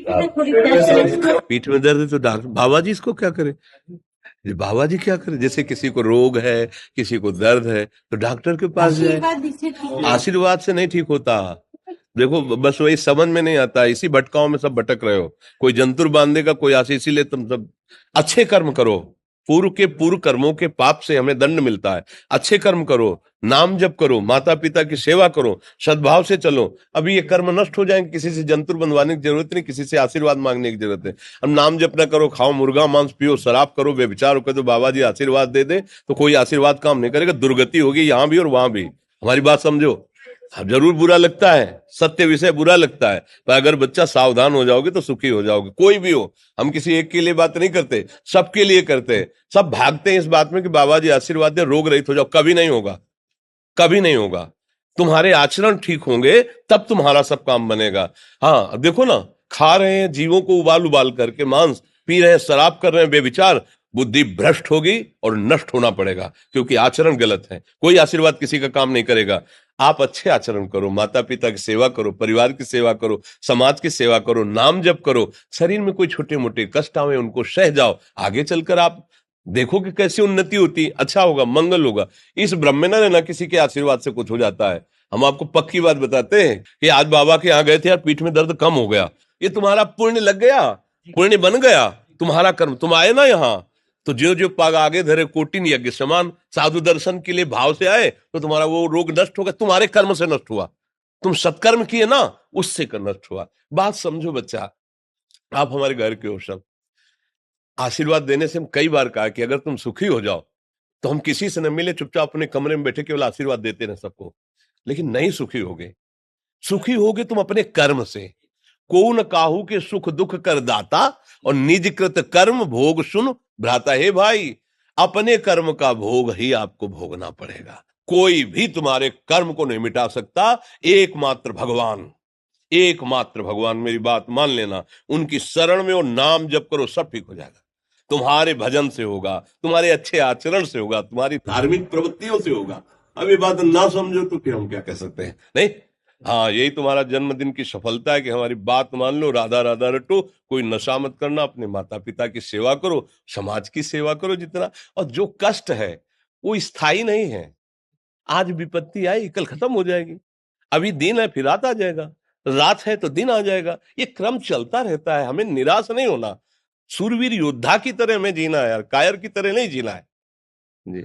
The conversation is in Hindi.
पीठ में दर्द है तो डॉक्टर बाबा जी इसको क्या करे, ये बाबा जी क्या करे। जैसे किसी को रोग है, किसी को दर्द है तो डॉक्टर के पास जाए। आशीर्वाद से नहीं ठीक होता। देखो बस वही समझ में नहीं आता, इसी भटकाओं में सब भटक रहे हो। कोई जंतुर बांधेगा कोई आशीष, इसीलिए तुम सब अच्छे कर्म करो। पूर्व कर्मों के पाप से हमें दंड मिलता है। अच्छे कर्म करो, नाम जप करो, माता पिता की सेवा करो, सद्भाव से चलो। अभी ये कर्म नष्ट हो जाएंगे, किसी से जंतुर बंधवाने की जरूरत नहीं, किसी से आशीर्वाद मांगने की जरूरत है। अब नाम जप ना करो, खाओ मुर्गा मांस, पियो शराब, करो व्यभिचार करो, तो बाबा जी आशीर्वाद दे दे तो कोई आशीर्वाद काम नहीं करेगा। दुर्गति होगी यहाँ भी और वहां भी। हमारी बात समझो। अब जरूर बुरा लगता है, सत्य विषय बुरा लगता है, पर अगर बच्चा सावधान हो जाओगे तो सुखी हो जाओगे। कोई भी हो, हम किसी एक के लिए बात नहीं करते, सबके लिए करते हैं। सब भागते हैं इस बात में कि बाबा जी आशीर्वाद दे, रोग रहित हो जाओ। कभी नहीं होगा, कभी नहीं होगा। तुम्हारे आचरण ठीक होंगे तब तुम्हारा सब काम बनेगा। हाँ देखो ना, खा रहे हैं जीवों को उबाल उबाल करके मांस, पी रहे हैं शराब, कर रहे हैं बेविचार, बुद्धि भ्रष्ट होगी और नष्ट होना पड़ेगा, क्योंकि आचरण गलत है। कोई आशीर्वाद किसी का काम नहीं करेगा। आप अच्छे आचरण करो, माता पिता की सेवा करो, परिवार की सेवा करो, समाज की सेवा करो, नाम जप करो। शरीर में कोई छोटे मोटे कष्ट आवे उनको सह जाओ, आगे चलकर आप देखो कि कैसी उन्नति होती, अच्छा होगा, मंगल होगा। इस ब्रह्म में ना रहना किसी के आशीर्वाद से कुछ हो जाता है। हम आपको पक्की बात बताते हैं कि आज बाबा के यहाँ गए थे यार, पीठ में दर्द कम हो गया। ये तुम्हारा पुण्य लग गया, पुण्य बन गया, तुम्हारा कर्म। तुम आए ना यहाँ, तो जो जो पाग आगे धरे कोटिन यज्ञ समान, साधु दर्शन के लिए भाव से आए तो तुम्हारा वो रोग नष्ट हो गया, तुम्हारे कर्म से नष्ट हुआ। तुम सत्कर्म किए ना, उससे कर नष्ट हुआ। बात समझो बच्चा, आप हमारे घर के हो सब। आशीर्वाद देने से हम कई बार कहा कि अगर तुम सुखी हो जाओ तो हम किसी से न मिले, चुपचाप अपने कमरे में बैठे केवल आशीर्वाद देते रहे सबको। लेकिन नहीं सुखी होगे, सुखी होगे तुम अपने कर्म से। को न काहू के सुख दुख कर दाता, और निज कृत कर्म भोग सुन भ्राता। हे भाई, अपने कर्म का भोग ही आपको भोगना पड़ेगा। कोई भी तुम्हारे कर्म को नहीं मिटा सकता, एकमात्र भगवान। एकमात्र भगवान, मेरी बात मान लेना। उनकी शरण में और नाम जप करो, सब ठीक हो जाएगा। तुम्हारे भजन से होगा, तुम्हारे अच्छे आचरण से होगा, तुम्हारी धार्मिक प्रवृत्तियों से होगा। अब ये बात ना समझो तो फिर हम क्या कह सकते हैं। नहीं, हाँ यही तुम्हारा जन्मदिन की सफलता है कि हमारी बात मान लो, राधा राधा रटो, कोई नशा मत करना, अपने माता पिता की सेवा करो, समाज की सेवा करो जितना। और जो कष्ट है वो स्थायी नहीं है। आज विपत्ति आई कल खत्म हो जाएगी। अभी दिन है फिर रात आ जाएगा, रात है तो दिन आ जाएगा। ये क्रम चलता रहता है, हमें निराश नहीं होना। सूरवीर योद्धा की तरह हमें जीना है यार, कायर की तरह नहीं जीना है। जी।